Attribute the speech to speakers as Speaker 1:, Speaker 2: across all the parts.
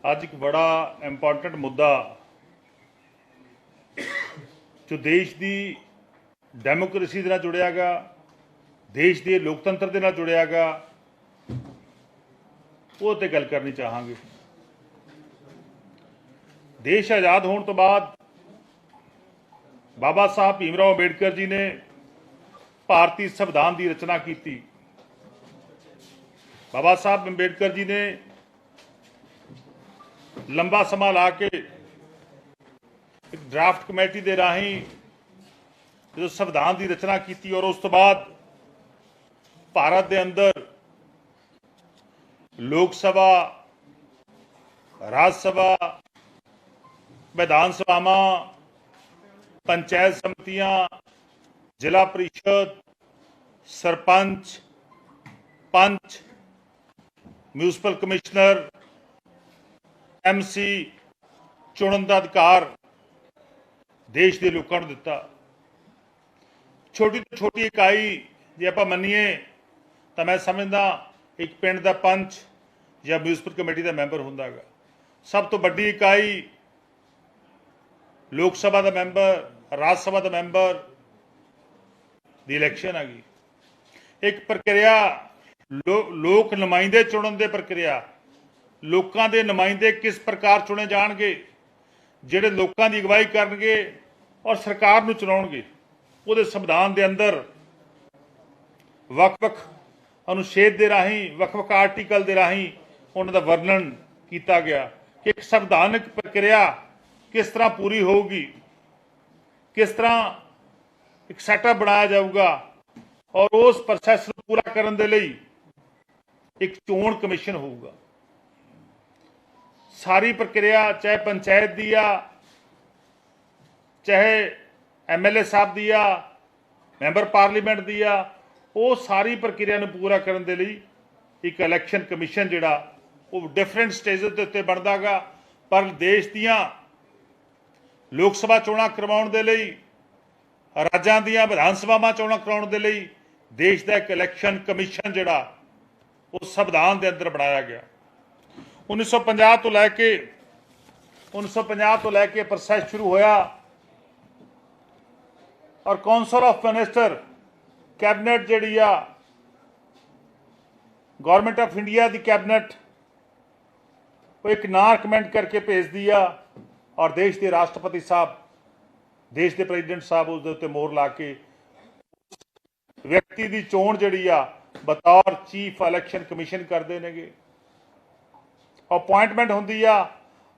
Speaker 1: ਅੱਜ एक बड़ा इंपॉर्टेंट मुद्दा जो देश की डेमोक्रेसी के नाल जुड़िया गा, देश के लोकतंत्र के नाल जुड़िया गा, वो ते गल करनी चाहांगे। देश आज़ाद होने तो बाद बाबा साहब भीमराव अंबेडकर जी ने भारतीय संविधान की रचना की। बाबा साहब अंबेडकर जी ने लंबा समा ला के एक ड्राफ्ट कमेटी के राही जो संविधान की रचना की और उस तो बाद भारत के अंदर लोक सभा, राज सभा, विधान सभावां, पंचायत समितियां, जिला परिषद, सरपंच, पंच, म्यूनसिपल कमिश्नर, MC चुनने का अधिकार देश के लोगों को दिता। छोटी तो छोटी इकाई जे आप मनीए तो मैं समझदा एक पिंड का पंच या म्यूनसिपल कमेटी का मैंबर होंदा गा। सब तो वड्डी इकाई लोक सभा का मैंबर, राज सभा का मैंबर दी इलैक्शन आ गई। एक प्रक्रिया लोक नुमाइंदे चुनने की प्रक्रिया, लोगों के नुमाइंदे किस प्रकार चुने जाएंगे जिहड़े लोगों की अगवाई करनगे और सरकार नूं चलाउणगे। उहदे संविधान के अंदर वख-वख अनुच्छेद के राही, वख-वख आर्टिकल के राही उन्हां दा वर्णन किया गया कि एक संविधानिक प्रक्रिया किस तरह पूरी होगी, किस तरह एक सैटअप बनाया जाऊगा और उस प्रोसैस को पूरा करने के लिए एक चोण कमिशन होगा। सारी प्रक्रिया चाहे पंचायत दी आ, चाहे MLA साहब दी आ, मैंबर पार्लीमेंट दी आ, वो सारी प्रक्रिया में पूरा करने के लिए एक इलैक्शन कमिशन जिहड़ा वो डिफरेंट स्टेजेस के उत्ते बनदा गा। पर देश दियां लोक सभा चोणां करवाउण दे लई, राज्यां दियां विधान सभावां चोणां करवाउण दे लई देश का एक इलैक्शन कमिशन जिहड़ा वो संविधान के अंदर बनाया गया। 1950 तो लैके प्रोसैस शुरू होया और कौंसल ऑफ मिनिस्टर कैबिनेट जिहड़ी आ गवर्नमेंट ऑफ इंडिया की कैबिनेट वो एक नां रिकमेंड करके भेज दिया और देश के राष्ट्रपति साहब, देश के प्रेजिडेंट साहब उसके उत्ते मोहर ला के व्यक्ति की चोण जिहड़ी आ बतौर चीफ इलैक्शन कमिशन करते हैं। अपॉइंटमेंट होंदी आ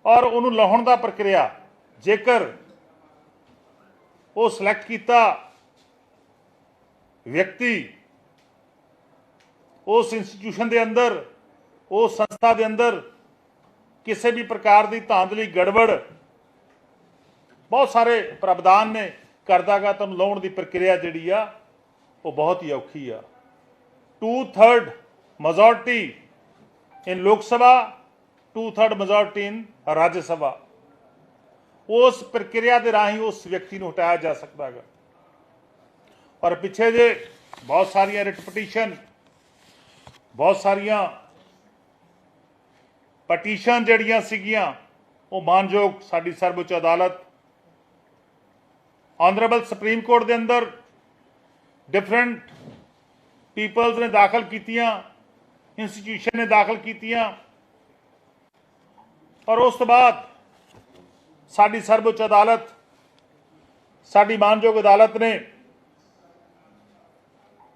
Speaker 1: और उन्होंने लाउण दा प्रक्रिया जेकर वो सिलेक्ट किया व्यक्ति उस इंस्टीट्यूशन के अंदर, उस संस्था के अंदर किसी भी प्रकार की धांधली गड़बड़ बहुत सारे प्रावधान ने करदा गा तो लाउण की प्रक्रिया जिहड़ी आ वो बहुत ही औखी आ। 2/3 मेजोरिटी इन लोक सभा, 2/3 मेजोरिटी इन राज्य सभा, उस प्रक्रिया के राही उस व्यक्ति को हटाया जा सकता है। और पिछे जे बहुत सारिया रिट पटीशन, बहुत सारिया पटीशन जड़ियां सीगियां वो मानयोग साडी सर्वोच्च अदालत, ऑनरेबल सुप्रीम कोर्ट के अंदर डिफरेंट पीपल्स ने दाखिल कीतियां, इंस्टीट्यूशन ने दाखिल कीतियां और उस तो बाद साडी सर्वोच्च अदालत, साडी मानयोग अदालत ने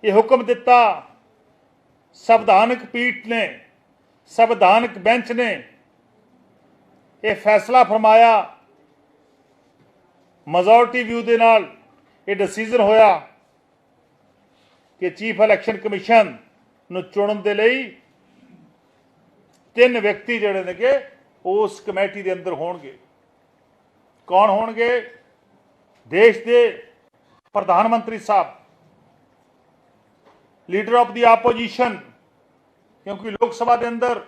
Speaker 1: यह हुक्म दिता, संवैधानिक पीठ ने, संवैधानिक बेंच ने यह फैसला फरमाया, मेजोरिटी व्यू के नाल यह डिसीजन होया कि चीफ इलैक्शन कमिशन नूं चुनने के लिए 3 व्यक्ति जिहड़े ने कि उस कमेटी के अंदर होणगे। कौन होणगे? देश के प्रधानमंत्री साहब, लीडर ऑफ द आपोजिशन, क्योंकि लोक सभा के अंदर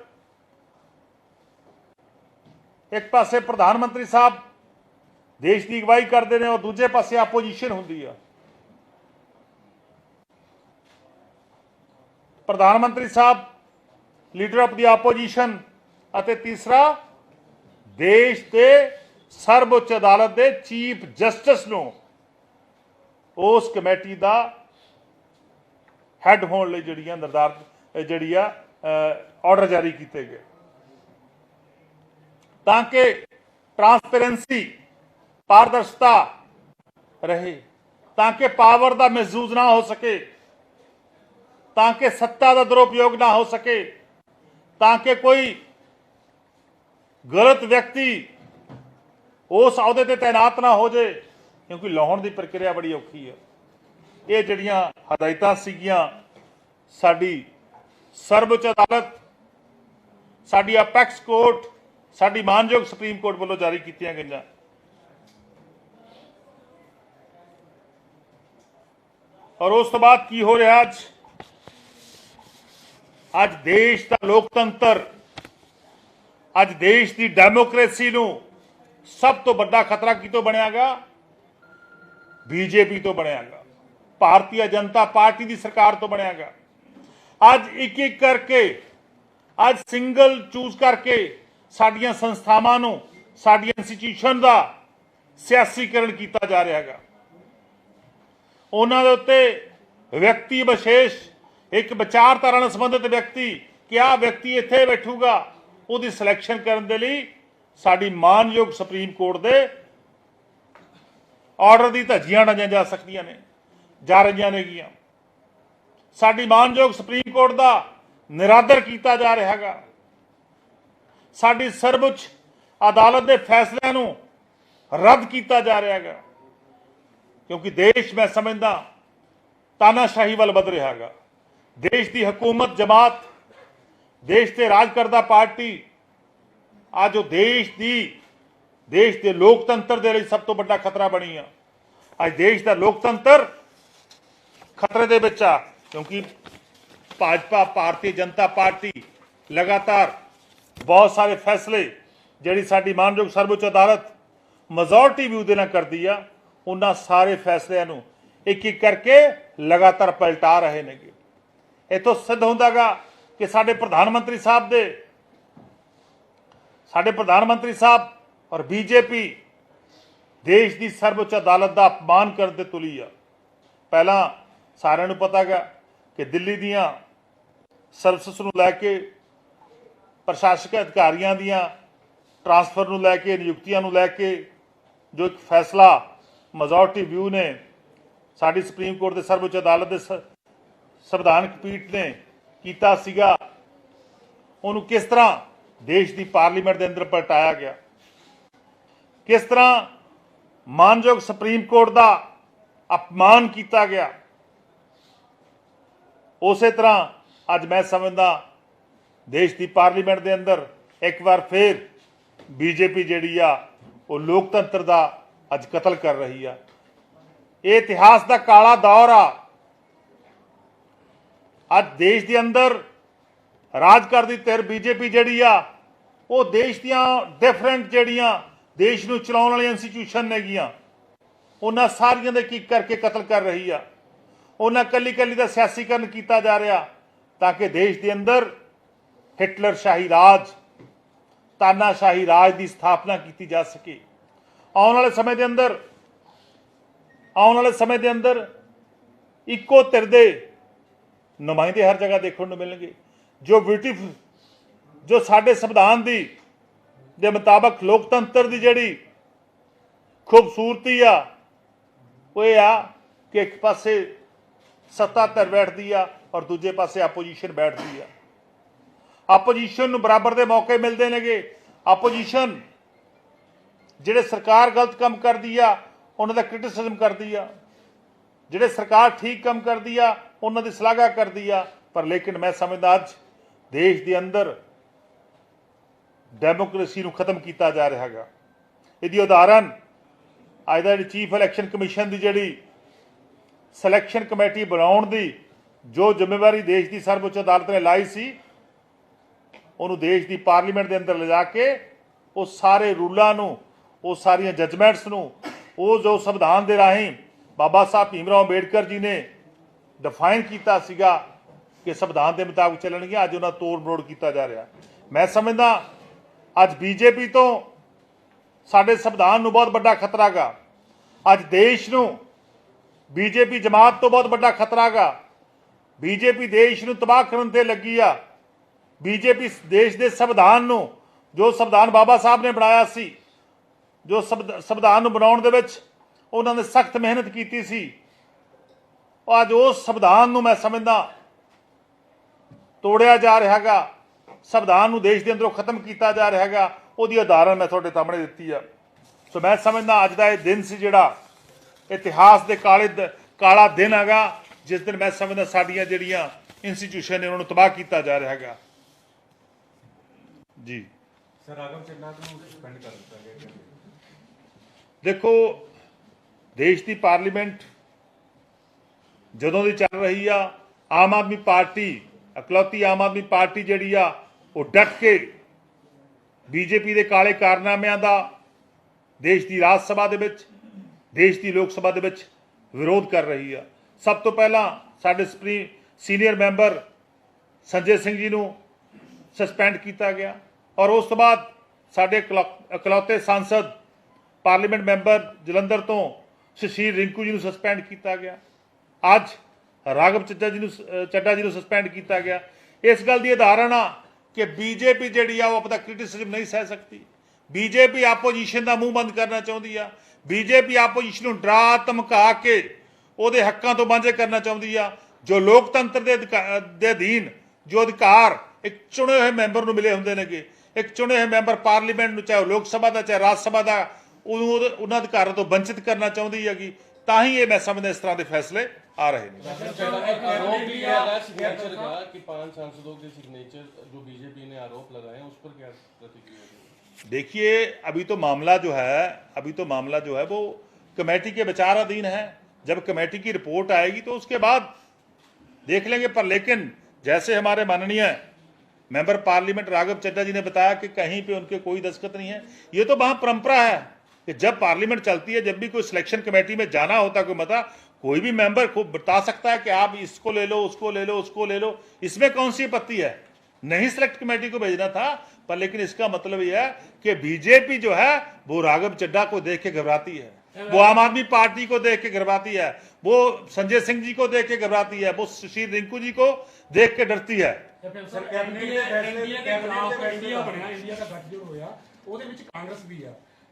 Speaker 1: एक पासे प्रधानमंत्री साहब देश की अगवाई करते हैं और दूजे पासे आपोजिशन होंदी है। प्रधानमंत्री साहब लीडर ऑफ द आपोजिशन, तीसरा देश के सर्वोच्च अदालत के चीफ जस्टिस नूं उस कमेटी का हैड होने लई जिहड़ियां निर्धारित जिहड़ी ऑर्डर जारी किए गए ताकि ट्रांसपेरेंसी पारदर्शिता रहे, ताकि पावर का मिसयूज ना हो सके, ताकि सत्ता का दुरुपयोग ना हो सके, ताकि कोई गलत व्यक्ति उस अहुदे ते तैनात ना हो जाए, क्योंकि लाहौण की प्रक्रिया बड़ी औखी है। ये जिहड़ियां हदायतां सीगियां साडी सर्वोच्च अदालत, साडी अपैक्स कोर्ट, साडी मानयोग सुप्रीम कोर्ट वालों जारी कीतियां गईयां। और उस तो बाद की हो रहा अज देश का लोकतंत्र, अज देश की डेमोक्रेसी नूं सब तो बड़ा खतरा कितों बनेगा? बीजेपी तो बनेगा, भारतीय जनता पार्टी की सरकार तो बनेगा। अज एक एक करके, अज सिंगल चूज करके साडियां संस्थावां नूं, साडियां इंस्टीट्यूशन का सियासीकरण किया जा रहा है। उन्हां दे उत्ते व्यक्ति विशेष, एक विचारधारा नाल संबंधित व्यक्ति, क्या व्यक्ति इत्थे बैठूगा, उहदी सिलेक्शन करने के लिए साडी मानयोग सुप्रीम कोर्ट के ऑर्डर की धज्जियां उड़ाईयां जा सकदियां ने, जा रही नेगियां। साडी मानयोग सुप्रीम कोर्ट का निरादर किया जा रहा है। साडी सर्वोच्च अदालत के फैसलों नूं रद्द किया जा रहा है, क्योंकि देश मैं समझदा तानाशाही वाल वध रहा है। देश की हुकूमत जमात, देश के राज करदा पार्टी आज देश के लोकतंत्र के लिए सब तो बड़ा खतरा बनी है। आज देश का लोकतंत्र खतरे दे विच आ, क्योंकि भाजपा भारतीय जनता पार्टी लगातार बहुत सारे फैसले जिहड़ी साडी मानयोग सर्वोच्च अदालत मेजोरिटी व्यू दे नाल करदी आ, उन्हां सारे फैसलों नूं एक एक करके लगातार पलटा रहे ने। इतों सिद्ध होंदा गा कि साडे प्रधानमंत्री साहब और बीजेपी देश की सर्वोच्च अदालत का अपमान करने तुली आ। पहला सारिਆਂ ਨੂੰ पता गा कि दिल्ली दियां सर्विस नूं लैके, प्रशासक अधिकारियों दियां ट्रांसफर नूं लैके, नियुक्तियां नूं लैके जो एक फैसला मेजोरिटी व्यू ने साडी सुप्रीम कोर्ट के सर्वोच्च अदालत के संविधानक पीठ ने कीता सीगा, उन्होंने किस तरह देश की पार्लीमेंट के अंदर पलटाया गया, किस तरह मानयोग सुप्रीम कोर्ट का अपमान किया गया। उस तरह अज मैं समझदा देश की पार्लीमेंट के अंदर एक बार फिर बीजेपी जिहड़ी आ वो लोकतंत्र का अज कतल कर रही है। ये इतिहास का काला दौर आ। अज देश के अंदर राज करदी धिर बीजेपी जिहड़ी आ वो देश दियां डिफरेंट जिहड़ियां देश नूं चलाउण वाली इंस्टीट्यूशन नेगियां उन्हां सारियां दे की करके कतल कर रही आ। उन्हां कली कली दा सियासीकरण किया जा रहा ताकि देश के अंदर हिटलर शाही राज, तानाशाही राज की स्थापना की जा सके। आने वाले समय के अंदर इको धिर दे नुमाइंदे हर जगह देखने को मिलेंगे। जो साडे संविधान की दे मुताबक लोकतंत्र की जिहड़ी खूबसूरती आ वो ये आ कि एक पासे सत्ता धिर बैठती आ और दूजे पासे आपोजिशन बैठती आ। आपोजिशन नूं बराबर के मौके मिलते हैं। आपोजिशन जिहड़े सरकार गलत काम करती आ उन्हां दा क्रिटिसिज्म करती आ, जिहड़े सरकार ठीक काम करती आ उन्हां दी सलाहगा करती आ। पर लेकिन मैं समझदा अज देश के अंदर डेमोक्रेसी नूं खत्म किया जा रहा है। इसदी उदाहरण अज दा चीफ इलैक्शन कमीशन की जिहड़ी सिलैक्शन कमेटी बनाउण दी जो जिम्मेवारी देश की सर्वोच्च अदालत ने लाई सी, उन्होंने देश की पार्लीमेंट के अंदर ले जाके उस सारे रूलों नूं, उस सारियां जजमेंट्स नूं, वो जो संविधान के राही बाबा साहब भीमराव अंबेडकर जी ने डिफाइन किया सीगा कि संविधान के मुताबिक चलणगियां, अज उन्हां तोड़ मरोड़ किया जा रहा। मैं समझदा अज बीजेपी तो ਸਾਡੇ ਸੰਵਿਧਾਨ ਨੂੰ ਬਹੁਤ ਵੱਡਾ ਖਤਰਾ ਗਾ। ਅੱਜ ਦੇਸ਼ ਨੂੰ ਬੀਜੇਪੀ ਜਮਾਤ ਤੋਂ ਬਹੁਤ ਵੱਡਾ ਖਤਰਾ ਗਾ। ਬੀਜੇਪੀ ਦੇਸ਼ ਨੂੰ ਤਬਾਹ ਕਰਨ ਤੇ ਲੱਗੀ ਆ। ਬੀਜੇਪੀ ਦੇਸ਼ ਦੇ ਸੰਵਿਧਾਨ ਨੂੰ, ਜੋ ਸੰਵਿਧਾਨ ਬਾਬਾ ਸਾਹਿਬ ਨੇ ਬਣਾਇਆ ਸੀ, ਜੋ ਸੰਵਿਧਾਨ ਨੂੰ ਬਣਾਉਣ ਦੇ ਵਿੱਚ ਉਹਨਾਂ ਨੇ ਸਖਤ ਮਿਹਨਤ ਕੀਤੀ ਸੀ, ਅੱਜ ਉਸ ਸੰਵਿਧਾਨ ਨੂੰ ਮੈਂ ਸਮਝਦਾ ਤੋੜਿਆ ਜਾ ਰਿਹਾ ਗਾ। ਸੰਵਿਧਾਨ ਨੂੰ ਦੇਸ਼ ਦੇ ਅੰਦਰੋਂ ਖਤਮ ਕੀਤਾ ਜਾ ਰਿਹਾ ਗਾ। ਉਹਦੀ ਉਦਾਹਰਨ ਮੈਂ ਤੁਹਾਡੇ ਸਾਹਮਣੇ ਦਿੱਤੀ ਆ। ਸੋ ਮੈਂ ਸਮਝਦਾ ਅੱਜ ਦਾ ਇਹ ਦਿਨ ਸੀ ਜਿਹੜਾ ਇਤਿਹਾਸ ਦੇ ਕਾਲਾ ਦਿਨ ਹੈਗਾ, ਜਿਸ ਦਿਨ ਮੈਂ ਸਮਝਦਾ ਸਾਡੀਆਂ ਜਿਹੜੀਆਂ ਇੰਸਟੀਟਿਊਸ਼ਨ ਨੇ ਉਹਨਾਂ ਨੂੰ ਤਬਾਹ ਕੀਤਾ ਜਾ ਰਿਹਾ ਹੈਗਾ ਜੀ।
Speaker 2: ਸਰ ਰਾਘਵ ਚੱਡਾ ਨੂੰ ਸਸਪੈਂਡ ਕਰ ਦਿੱਤਾ ਗਿਆ।
Speaker 1: ਦੇਖੋ, ਦੇਸ਼ ਦੀ ਪਾਰਲੀਮੈਂਟ ਜਦੋਂ ਦੀ ਚੱਲ ਰਹੀ ਆ, ਆਮ ਆਦਮੀ ਪਾਰਟੀ, ਇਕਲੌਤੀ ਆਮ ਆਦਮੀ ਪਾਰਟੀ ਜਿਹੜੀ ਆ ਉਹ ਡਟ ਕੇ ਬੀਜੇਪੀ ਦੇ ਕਾਲੇ ਕਾਰਨਾਮਿਆਂ ਦਾ ਦੇਸ਼ ਦੀ ਰਾਜ ਸਭਾ ਦੇ ਵਿੱਚ, ਦੇਸ਼ ਦੀ ਲੋਕ ਸਭਾ ਦੇ ਵਿੱਚ ਵਿਰੋਧ ਕਰ ਰਹੀ ਆ। ਸਭ ਤੋਂ ਪਹਿਲਾਂ ਸਾਡੇ ਸੀਨੀਅਰ ਮੈਂਬਰ ਸੰਜੇ ਸਿੰਘ ਜੀ ਨੂੰ ਸਸਪੈਂਡ ਕੀਤਾ ਗਿਆ ਔਰ ਉਸ ਤੋਂ ਬਾਅਦ ਸਾਡੇ ਇਕਲੌਤੇ ਸਾਂਸਦ ਪਾਰਲੀਮੈਂਟ ਮੈਂਬਰ ਜਲੰਧਰ ਤੋਂ ਸ਼ਸ਼ੀਰ ਰਿੰਕੂ ਜੀ ਨੂੰ ਸਸਪੈਂਡ ਕੀਤਾ ਗਿਆ। ਅੱਜ ਰਾਘਵ ਚੱਡਾ ਜੀ ਨੂੰ ਸਸਪੈਂਡ ਕੀਤਾ ਗਿਆ। ਇਸ ਗੱਲ ਦੀ ਉਦਾਹਰਨ ਆ ਕਿ ਬੀਜੇਪੀ ਜਿਹੜੀ ਆ ਉਹ ਆਪਣਾ ਕ੍ਰਿਟਿਸਿਜ਼ਮ ਨਹੀਂ ਸਹਿ ਸਕਦੀ। ਬੀਜੇਪੀ ਆਪੋਜੀਸ਼ਨ ਦਾ ਮੂੰਹ ਬੰਦ ਕਰਨਾ ਚਾਹੁੰਦੀ ਆ। ਬੀਜੇਪੀ ਆਪੋਜੀਸ਼ਨ ਨੂੰ ਡਰਾ ਧਮਕਾ ਕੇ ਉਹਦੇ ਹੱਕਾਂ ਤੋਂ ਵਾਂਝੇ ਕਰਨਾ ਚਾਹੁੰਦੀ ਆ। ਜੋ ਲੋਕਤੰਤਰ ਦੇ ਅਧੀਨ ਜੋ ਅਧਿਕਾਰ ਇੱਕ ਚੁਣੇ ਹੋਏ ਮੈਂਬਰ ਨੂੰ ਮਿਲੇ ਹੁੰਦੇ ਨੇਗੇ, ਇੱਕ ਚੁਣੇ ਹੋਏ ਮੈਂਬਰ ਪਾਰਲੀਮੈਂਟ ਨੂੰ, ਚਾਹੇ ਲੋਕ ਸਭਾ ਦਾ ਚਾਹੇ ਰਾਜ ਸਭਾ ਦਾ, ਉਹਨਾਂ ਅਧਿਕਾਰਾਂ ਤੋਂ ਵੰਚਿਤ ਕਰਨਾ ਚਾਹੁੰਦੀ ਹੈਗੀ। ਤਾਂ ਹੀ ਇਹ ਮੈਂ ਸਮਝਦਾ ਇਸ ਤਰ੍ਹਾਂ ਦੇ ਫੈਸਲੇ ਆ रहे हैं।
Speaker 3: आरोप भी है सिग्नेचर का कि 5 सांसदों के सिग्नेचर जो बीजेपी ने आरोप लगाए हैं, उस पर क्या प्रतिक्रिया?
Speaker 1: देखिए, अभी तो मामला जो है वो कमेटी के विचाराधीन है। जब कमेटी की रिपोर्ट आएगी तो उसके बाद देख लेंगे। पर लेकिन जैसे हमारे माननीय मेंबर पार्लियामेंट राघव चड्ढा जी ने बताया कि कहीं पे उनके कोई दस्तखत नहीं है। ये तो वहां परंपरा है कि जब पार्लियामेंट चलती है, जब भी कोई सिलेक्शन कमेटी में जाना होता है, कोई मता, कोई भी मेंबर को बता सकता है कि आप इसको ले लो, उसको ले लो, उसको ले लो। इसमें कौन सी आपत्ति है? नहीं सिलेक्ट कमेटी को भेजना था। पर लेकिन इसका मतलब यह है कि बीजेपी जो है वो राघव चड्ढा को देख के घबराती है, वो आम आदमी पार्टी को देख के घबराती है, वो संजय सिंह जी को देख के घबराती है, वो सुशील रिंकू जी को देख के डरती है।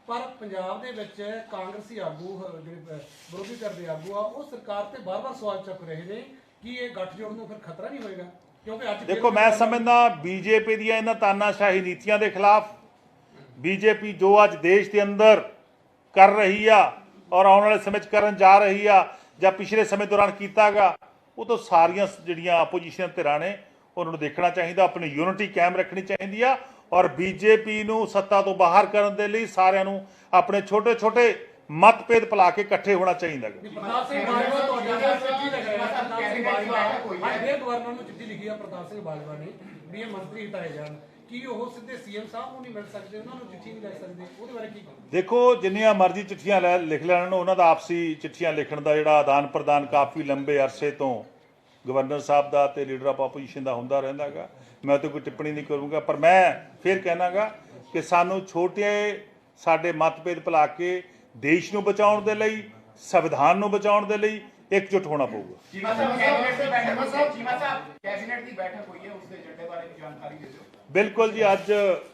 Speaker 4: पर पंजाब दे विच कांग्रेसी आगू जिहड़े विरोधी धਿਰ ਦੇ आगू आ ਉਹ ਸਰਕਾਰ ਤੇ ਬਾਰ-ਬਾਰ सवाल चुक रहे हैं कि ये गठजोड़ ਨੂੰ ਫਿਰ खतरा नहीं होएगा? क्योंकि ਅੱਜ
Speaker 1: देखो, मैं समझदा बीजेपी ਦੀਆਂ ਇਹਨਾਂ ਤਾਨਾਸ਼ਾਹੀ ਨੀਤੀਆਂ ਦੇ ਖਿਲਾਫ बीजेपी जो ਅੱਜ ਦੇਸ਼ ਦੇ ਅੰਦਰ ਕਰ ਰਹੀ ਆ ਔਰ ਆਉਣ ਵਾਲੇ ਸਮੇਂ 'ਚ ਕਰਨ ਜਾ ਰਹੀ ਆ ਜਾਂ ਪਿਛਲੇ ਸਮੇਂ ਦੌਰਾਨ ਕੀਤਾਗਾ, ਉਹ ਤਾਂ ਸਾਰੀਆਂ ਜਿਹੜੀਆਂ ਆਪੋਜੀਸ਼ਨ ਧਿਰਾਂ ਨੇ ਉਹਨਾਂ ਨੂੰ ਦੇਖਣਾ ਚਾਹੀਦਾ, ਆਪਣੀ ਯੂਨਿਟੀ ਕਾਇਮ ਰੱਖਣੀ ਚਾਹੀਦੀ ਆ। ਔਰ ਬੀਜੇਪੀ ਨੂੰ ਸੱਤਾ ਤੋਂ ਬਾਹਰ ਕਰਨ ਦੇ ਲਈ ਸਾਰਿਆਂ ਨੂੰ ਆਪਣੇ ਛੋਟੇ-ਛੋਟੇ ਮਤਭੇਦ ਭੁਲਾ ਕੇ ਇਕੱਠੇ ਹੋਣਾ ਚਾਹੀਦਾ।
Speaker 4: ਪ੍ਰਤਾਪ ਸਿੰਘ ਬਾਜਵਾ ਤੁਹਾਡਾ ਚਿੱਠੀ ਲਿਖ ਰਿਹਾ ਹੈ। ਪ੍ਰਤਾਪ ਸਿੰਘ ਬਾਜਵਾ ਅੱਜ ਗਵਰਨਰ ਨੂੰ ਚਿੱਠੀ ਲਿਖੀ ਆ ਪ੍ਰਤਾਪ ਸਿੰਘ ਬਾਜਵਾ ਨੇ ਵੀ ਇਹ ਮੰਤਰੀ ਹਟਾਏ ਜਾਣ। ਕੀ ਉਹ ਸਿੱਧੇ ਸੀਐਮ ਸਾਹਿਬ ਨੂੰ ਨਹੀਂ ਮਿਲ ਸਕਦੇ, ਉਹਨਾਂ ਨੂੰ ਚਿੱਠੀ ਨਹੀਂ ਲਿਖ ਸਕਦੇ? ਉਹਦੇ ਬਾਰੇ ਕੀ ਕਹੋ?
Speaker 1: ਦੇਖੋ, ਜਿੰਨੀਆਂ ਮਰਜ਼ੀ ਚਿੱਠੀਆਂ ਲਿਖ ਲੈਣ, ਉਹਨਾਂ ਦਾ ਆਪਸੀ ਚਿੱਠੀਆਂ ਲਿਖਣ ਦਾ ਜਿਹੜਾ ਆਦਾਨ ਪ੍ਰਦਾਨ ਕਾਫੀ ਲੰਬੇ ਅਰਸੇ ਤੋਂ ਗਵਰਨਰ ਸਾਹਿਬ ਦਾ ਤੇ ਲੀਡਰ ਆਫ ਆਪੋਜੀਸ਼ਨ ਦਾ ਹੁੰਦਾ ਰਹਿੰਦਾ ਗਾ। ਮੈਂ ਤਾਂ ਕੋਈ ਟਿੱਪਣੀ ਨਹੀਂ ਕਰੂੰਗਾ। ਪਰ ਮੈਂ ਫਿਰ ਕਹਿਣਾਗਾ ਕਿ ਸਾਨੂੰ ਛੋਟੇ ਸਾਡੇ ਮਤਭੇਦ ਭੁਲਾ ਕੇ ਦੇਸ਼ ਨੂੰ ਬਚਾਉਣ ਦੇ ਲਈ, ਸੰਵਿਧਾਨ ਨੂੰ ਬਚਾਉਣ ਦੇ ਲਈ एकजुट होना पड़ेगा। बिल्कुल जी, अज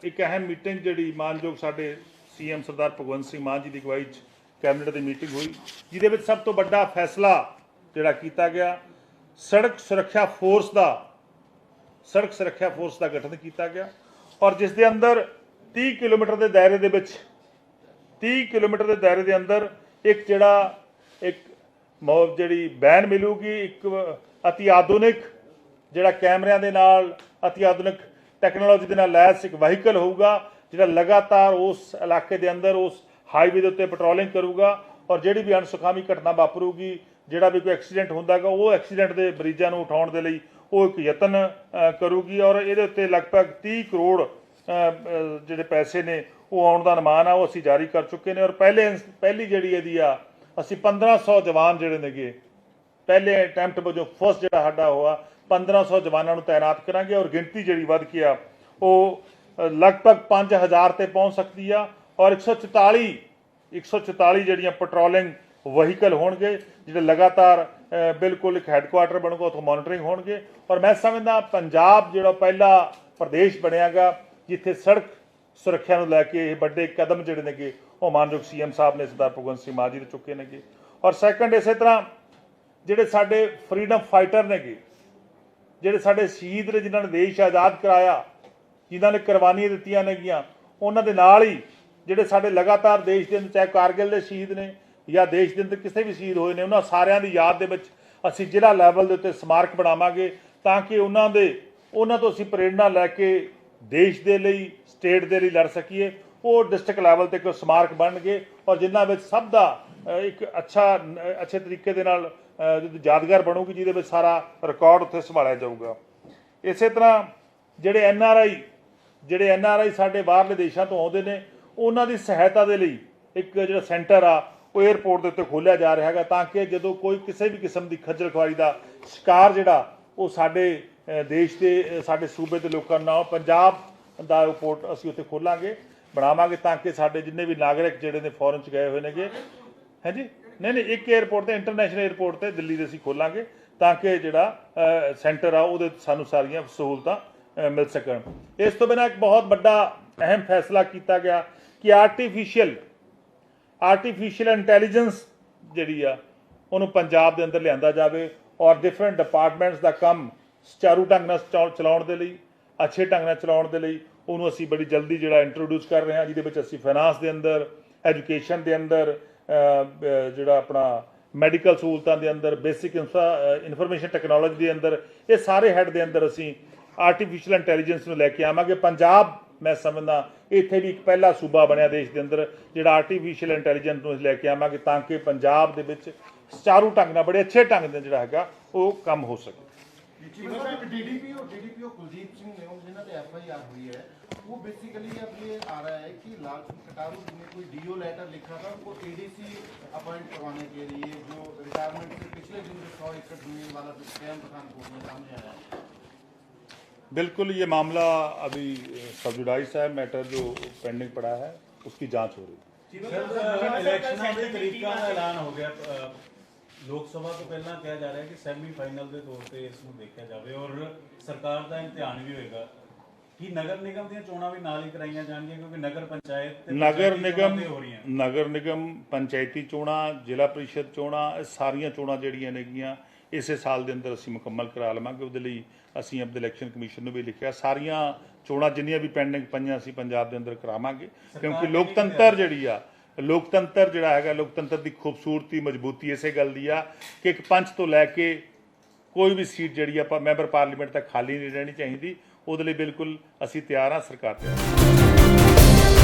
Speaker 1: एक अहम मीटिंग जी मानयोग साडे सीएम सरदार भगवंत सिंह मान जी की अगवाई कैबिनेट की मीटिंग हुई, जिहदे विच सब तो बड़ा फैसला जिहड़ा कीता गया, सड़क सुरक्षा फोर्स का गठन किया गया और जिस दे अंदर 30 किलोमीटर के दायरे दे विच 30 किलोमीटर के दायरे के अंदर एक जिहड़ा एक ਜਿਹੜੀ ਬੈਨ ਮਿਲੂਗੀ, ਇੱਕ ਅਤੀ ਆਧੁਨਿਕ ਜਿਹੜਾ ਕੈਮਰਿਆਂ ਦੇ ਨਾਲ, ਅਤੀ ਆਧੁਨਿਕ ਟੈਕਨੋਲੋਜੀ ਦੇ ਨਾਲ ਲੈਸ ਇੱਕ ਵਹੀਕਲ ਹੋਊਗਾ ਜਿਹੜਾ ਲਗਾਤਾਰ ਉਸ ਇਲਾਕੇ ਦੇ ਅੰਦਰ ਉਸ ਹਾਈਵੇ ਦੇ ਉੱਤੇ ਪੈਟਰੋਲਿੰਗ ਕਰੂਗਾ ਔਰ ਜਿਹੜੀ ਵੀ ਅਣਸੁਖਾਵੀ ਘਟਨਾ ਵਾਪਰੂਗੀ, ਜਿਹੜਾ ਵੀ ਕੋਈ ਐਕਸੀਡੈਂਟ ਹੁੰਦਾ ਗਾ, ਉਹ ਐਕਸੀਡੈਂਟ ਦੇ ਮਰੀਜ਼ਾਂ ਨੂੰ ਉਠਾਉਣ ਦੇ ਲਈ ਉਹ ਇੱਕ ਯਤਨ ਕਰੂਗੀ ਔਰ ਇਹਦੇ ਉੱਤੇ ਲਗਭਗ 30 ਕਰੋੜ ਜਿਹੜੇ ਪੈਸੇ ਨੇ ਉਹ ਆਉਣ ਦਾ ਅਨੁਮਾਨ ਆ, ਉਹ ਅਸੀਂ ਜਾਰੀ ਕਰ ਚੁੱਕੇ ਨੇ ਔਰ ਪਹਿਲੀ ਜਿਹੜੀ ਇਹਦੀ ਆ ਅਸੀਂ 1500 ਜਵਾਨ ਜਿਹੜੇ ਨੇਗੇ ਪਹਿਲੇ ਅਟੈਂਪਟ ਵਜੋਂ ਫਸਟ ਜਿਹੜਾ ਸਾਡਾ ਹੋਇਆ 1500 ਜਵਾਨਾਂ ਨੂੰ ਤਾਇਨਾਤ ਕਰਾਂਗੇ ਔਰ ਗਿਣਤੀ ਜਿਹੜੀ ਵੱਧ ਕੇ ਆ ਉਹ ਲਗਭਗ 5000 ਤੇ ਪਹੁੰਚ ਸਕਦੀ ਆ ਔਰ 144 ਜਿਹੜੀਆਂ ਪੈਟਰੋਲਿੰਗ ਵਹੀਕਲ ਹੋਣਗੇ ਜਿਹੜੇ ਲਗਾਤਾਰ ਬਿਲਕੁਲ ਇੱਕ ਹੈੱਡਕੁਆਟਰ ਬਣੂਗਾ, ਉੱਥੋਂ ਮੋਨੀਟਰਿੰਗ ਹੋਣਗੇ। ਔਰ ਮੈਂ ਸਮਝਦਾ ਪੰਜਾਬ ਜਿਹੜਾ ਪਹਿਲਾ ਪ੍ਰਦੇਸ਼ ਬਣਿਆਗਾ ਜਿੱਥੇ ਸੜਕ ਸੁਰੱਖਿਆ ਨੂੰ ਲੈ ਕੇ ਇਹ ਵੱਡੇ ਕਦਮ ਜਿਹੜੇ ਨੇਗੇ ਉਹ ਮਾਨਯੋਗ ਸੀਐਮ ਸਾਹਿਬ ਨੇ ਸਰਦਾਰ ਭਗਵੰਤ ਸਿੰਘ ਮਾਨ ਜੀ ਨੇ ਚੁੱਕੇ ਨੇਗੇ। ਔਰ ਸੈਕੰਡ, ਇਸੇ ਤਰ੍ਹਾਂ ਜਿਹੜੇ ਸਾਡੇ ਫਰੀडम ਫਾਈਟਰ ਨੇਗੇ, ਜਿਹੜੇ ਸਾਡੇ ਸ਼ਹੀਦ ਨੇ ਜਿਨ੍ਹਾਂ ਨੇ ਦੇਸ਼ ਆਜ਼ਾਦ ਕਰਾਇਆ, ਜਿਨ੍ਹਾਂ ਨੇ ਕੁਰਬਾਨੀਆਂ ਦਿੱਤੀਆਂ ਨੇਗੀਆਂ, ਉਹਨਾਂ ਦੇ ਨਾਲ ਹੀ ਜਿਹੜੇ ਸਾਡੇ ਲਗਾਤਾਰ ਦੇਸ਼ ਦੇ ਅੰਦਰ ਚਾਹੇ ਕਾਰਗਿਲ ਦੇ ਸ਼ਹੀਦ ਨੇ ਜਾਂ ਦੇਸ਼ ਦੇ ਅੰਦਰ ਕਿਸੇ ਵੀ ਸ਼ਹੀਦ ਹੋਏ ਨੇ, ਉਹਨਾਂ ਸਾਰਿਆਂ ਦੀ ਯਾਦ ਦੇ ਵਿੱਚ ਅਸੀਂ ਜ਼ਿਲ੍ਹਾ ਲੈਵਲ ਦੇ ਉੱਤੇ ਸਮਾਰਕ ਬਣਾਵਾਂਗੇ ਤਾਂ ਕਿ ਉਹਨਾਂ ਤੋਂ ਅਸੀਂ ਪ੍ਰੇਰਣਾ ਲੈ ਕੇ ਦੇਸ਼ ਦੇ ਲਈ, ਸਟੇਟ ਦੇ ਲਈ ਲੜ ਸਕੀਏ। ਉਹ ਡਿਸਟ੍ਰਿਕਟ ਲੈਵਲ ਤੇ ਕੋਈ ਸਮਾਰਕ ਬਣਨਗੇ ਔਰ ਜਿਨ੍ਹਾਂ ਵਿੱਚ ਸਭ ਦਾ ਇੱਕ ਅੱਛੇ ਤਰੀਕੇ ਦੇ ਨਾਲ ਯਾਦਗਾਰ ਬਣੂਗੀ, ਜਿਹਦੇ ਵਿੱਚ ਸਾਰਾ ਰਿਕਾਰਡ ਉੱਥੇ ਸੰਭਾਲਿਆ ਜਾਊਗਾ। ਇਸੇ ਤਰ੍ਹਾਂ ਜਿਹੜੇ ਐਨ ਆਰ ਆਈ ਸਾਡੇ ਬਾਹਰਲੇ ਦੇਸ਼ਾਂ ਤੋਂ ਆਉਂਦੇ ਨੇ, ਉਹਨਾਂ ਦੀ ਸਹਾਇਤਾ ਦੇ ਲਈ ਇੱਕ ਜਿਹੜਾ ਸੈਂਟਰ ਆ ਉਹ 에ਅਰਪੋਰਟ ਦੇ ਉੱਤੇ ਖੋਲ੍ਹਿਆ ਜਾ ਰਿਹਾ ਹੈਗਾ ਤਾਂ ਕਿ ਜਦੋਂ ਕੋਈ ਕਿਸੇ ਵੀ ਕਿਸਮ ਦੀ ਖੱਜਲ ਖੁਆਰੀ ਦਾ ਸ਼ਿਕਾਰ ਜਿਹੜਾ ਉਹ ਸਾਡੇ ਦੇਸ਼ ਦੇ, ਸਾਡੇ ਸੂਬੇ ਦੇ ਲੋਕਾਂ ਨੂੰ ਨਾ ਹੋ। ਪੰਜਾਬ ਦਾ 에ਅਰਪੋਰਟ ਅਸੀਂ ਉੱਥੇ ਖੋਲਾਂਗੇ, ਬਣਾਵਾਂਗੇ ਤਾਂ ਕਿ ਸਾਡੇ ਜਿੰਨੇ ਵੀ ਨਾਗਰਿਕ ਜਿਹੜੇ ਨੇ ਫੋਰਨ 'ਚ ਗਏ ਹੋਏ ਨੇਗੇ, ਹੈ ਜੀ, ਨਹੀਂ ਇੱਕ 에ਅਰਪੋਰਟ ਤੇ, ਇੰਟਰਨੈਸ਼ਨਲ 에ਅਰਪੋਰਟ ਤੇ ਦਿੱਲੀ ਦੇ ਅਸੀਂ ਖੋਲਾਂਗੇ ਤਾਂ ਕਿ ਜਿਹੜਾ ਸੈਂਟਰ ਆ ਉਹਦੇ ਸਾਨੂੰ ਸਾਰੀਆਂ ਸਹੂਲਤਾਂ ਮਿਲ ਸਕਣ। ਇਸ ਤੋਂ ਬਿਨਾਂ ਇੱਕ ਬਹੁਤ ਵੱਡਾ ਅਹਿਮ ਫੈਸਲਾ ਕੀਤਾ ਗਿਆ ਕਿ ਆਰਟੀਫਿਸ਼ੀਅਲ ਇੰਟੈਲੀਜੈਂਸ ਜਿਹੜੀ ਆ ਉਹਨੂੰ ਪੰਜਾਬ ਦੇ ਅੰਦਰ ਲਿਆਂਦਾ ਜਾਵੇ ਔਰ ਡਿਫਰੈਂਟ ਡਿਪਾਰਟਮੈਂਟਸ ਦਾ ਕੰਮ ਸੁਚਾਰੂ ਢੰਗ ਨਾਲ ਚਲਾਉਣ ਦੇ ਲਈ, ਅੱਛੇ ਢੰਗ ਨਾਲ ਚਲਾਉਣ ਦੇ ਲਈ ਉਹਨੂੰ ਅਸੀਂ ਬੜੀ ਜਲਦੀ ਜਿਹੜਾ ਇੰਟਰੋਡਿਊਸ ਕਰ ਰਹੇ ਹਾਂ, ਜਿਹਦੇ ਵਿੱਚ ਅਸੀਂ ਫਾਈਨਾਂਸ ਦੇ ਅੰਦਰ, ਐਜੂਕੇਸ਼ਨ ਦੇ ਅੰਦਰ, ਜਿਹੜਾ ਆਪਣਾ ਮੈਡੀਕਲ ਸਹੂਲਤਾਂ ਦੇ ਅੰਦਰ, ਬੇਸਿਕ ਇਨਫੋਰਮੇਸ਼ਨ ਟੈਕਨੋਲੋਜੀ ਦੇ ਅੰਦਰ, ਇਹ ਸਾਰੇ ਹੈੱਡ ਦੇ ਅੰਦਰ ਅਸੀਂ ਆਰਟੀਫਿਸ਼ੀਅਲ ਇੰਟੈਲੀਜੈਂਸ ਨੂੰ ਲੈ ਕੇ ਆਵਾਂਗੇ। ਪੰਜਾਬ ਮੈਂ ਸਮਝਦਾ ਇੱਥੇ ਵੀ ਇੱਕ ਪਹਿਲਾ ਸੂਬਾ ਬਣਿਆ ਦੇਸ਼ ਦੇ ਅੰਦਰ ਜਿਹੜਾ ਆਰਟੀਫਿਸ਼ੀਅਲ ਇੰਟੈਲੀਜੈਂਸ ਨੂੰ ਲੈ ਕੇ ਆਵਾਂਗੇ ਤਾਂ ਕਿ ਪੰਜਾਬ ਦੇ ਵਿੱਚ ਸੁਚਾਰੂ ਢੰਗ ਨਾਲ, ਬੜੇ ਅੱਛੇ ਢੰਗ ਨਾਲ ਜਿਹੜਾ ਹੈਗਾ ਉਹ ਕੰਮ ਹੋ ਸਕੇ।
Speaker 5: डीडीपीओ कुलदीप सिंह ने जिन्हों पे FIR हुई है, वो बेसिकली अब ये आ रहा है कि लालचंद कटारू ने कोई डीओ लेटर लिखा था उनको एडीसी अपॉइंट करवाने के लिए, जो रिटायरमेंट से पिछले दिन जो 100 एकड़ जमीन वाला जो स्कैम पठानकोट में सामने आया है।
Speaker 1: बिल्कुल, ये मामला अभी सब जुडाइस है, मैटर जो पेंडिंग पड़ा है उसकी जांच हो रही है।
Speaker 2: ਇਲੈਕਸ਼ਨਾਂ ਦੇ ਤਰੀਕਾਂ ਦਾ ਐਲਾਨ ਹੋ ਗਿਆ। ਲੋਕ ਸਭਾ ਤੋਂ ਪਹਿਲਾਂ ਕਿਹਾ ਜਾ ਰਿਹਾ ਕਿ ਸੈਮੀ ਫਾਈਨਲ ਦੇ ਤੌਰ ਤੇ ਇਸ ਨੂੰ ਦੇਖਿਆ ਜਾਵੇ ਔਰ ਸਰਕਾਰ ਦਾ ਇਮਤਿਹਾਨ ਵੀ ਹੋਏਗਾ। ਕੀ ਨਗਰ ਨਿਗਮ ਦੀਆਂ ਚੋਣਾਂ ਵੀ ਨਾਲ ਹੀ ਕਰਾਈਆਂ ਜਾਣਗੀਆਂ ਕਿਉਂਕਿ ਨਗਰ ਪੰਚਾਇਤ ਤੇ
Speaker 1: ਨਗਰ ਨਿਗਮ ਪੰਚਾਇਤੀ ਚੋਣਾਂ, ਜ਼ਿਲ੍ਹਾ ਪ੍ਰੀਸ਼ਦ ਚੋਣਾਂ, ਇਹ ਸਾਰੀਆਂ ਚੋਣਾਂ ਜਿਹੜੀਆਂ ਨੇਗੀਆਂ ਇਸੇ ਸਾਲ ਦੇ ਅੰਦਰ ਅਸੀਂ ਮੁਕੰਮਲ ਕਰਾ ਲਵਾਂਗੇ। ਉਹਦੇ ਲਈ ਅਸੀਂ ਆਪਣੇ ਇਲੈਕਸ਼ਨ ਕਮਿਸ਼ਨ ਨੂੰ ਵੀ ਲਿਖਿਆ, ਸਾਰੀਆਂ ਚੋਣਾਂ ਜਿੰਨੀਆਂ ਵੀ ਪੈਂਡਿੰਗ ਪਈਆਂ ਅਸੀਂ ਪੰਜਾਬ ਦੇ ਅੰਦਰ ਕਰਾਵਾਂਗੇ ਕਿਉਂਕਿ ਲੋਕਤੰਤਰ ਜਿਹੜਾ ਹੈਗਾ, ਲੋਕਤੰਤਰ ਦੀ ਖੂਬਸੂਰਤੀ, ਮਜ਼ਬੂਤੀ ਇਸੇ ਗੱਲ ਦੀ ਆ ਕਿ ਇੱਕ ਪੰਚ ਤੋਂ ਲੈ ਕੇ ਕੋਈ ਵੀ ਸੀਟ ਜਿਹੜੀ ਆਪਾਂ ਮੈਂਬਰ ਪਾਰਲੀਮੈਂਟ ਤੱਕ ਖਾਲੀ ਨਹੀਂ ਰਹਿਣੀ ਚਾਹੀਦੀ। ਉਹਦੇ ਲਈ ਬਿਲਕੁਲ ਅਸੀਂ ਤਿਆਰ ਹਾਂ, ਸਰਕਾਰ ਤਿਆਰ ਹੈ।